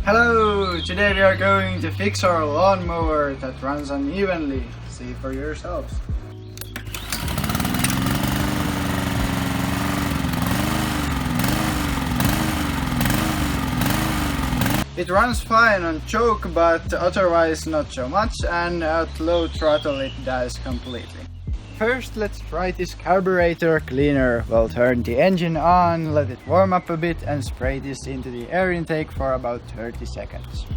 Hello! Today we are going to fix our lawnmower that runs unevenly. See for yourselves. It runs fine on choke, but otherwise not so much, and at low throttle it dies completely. First, let's try this Carburetor Cleaner. We'll turn the engine on, let it warm up a bit, and spray this into the air intake for about 30 seconds.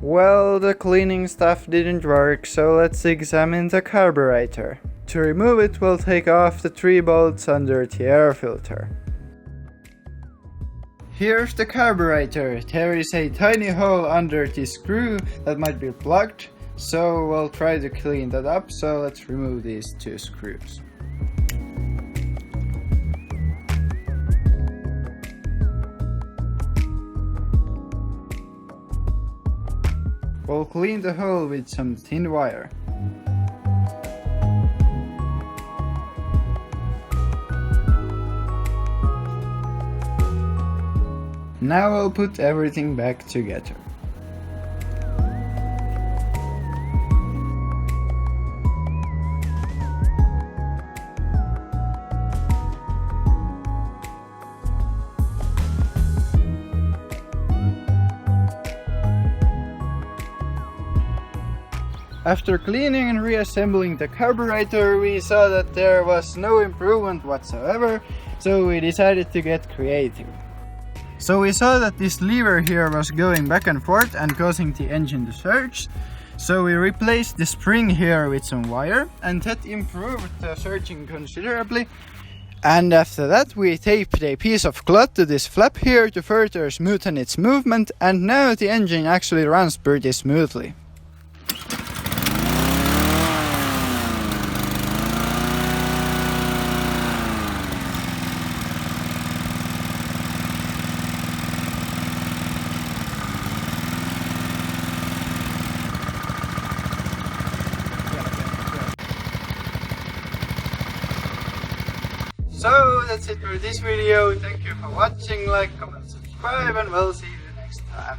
Well, the cleaning stuff didn't work, so let's examine the carburetor. To remove it, we'll take off the 3 bolts under the air filter. Here's the carburetor. There is a tiny hole under the screw that might be plugged, so we'll try to clean that up. So let's remove these 2 screws. We'll clean the hole with some thin wire. Now we'll put everything back together. After cleaning and reassembling the carburetor, we saw that there was no improvement whatsoever, so we decided to get creative. So we saw that this lever here was going back and forth and causing the engine to surge. So we replaced the spring here with some wire, and that improved the surging considerably. And after that we taped a piece of cloth to this flap here to further smoothen its movement, and now the engine actually runs pretty smoothly. So that's it for this video. Thank you for watching, like, comment, subscribe, and we'll see you next time.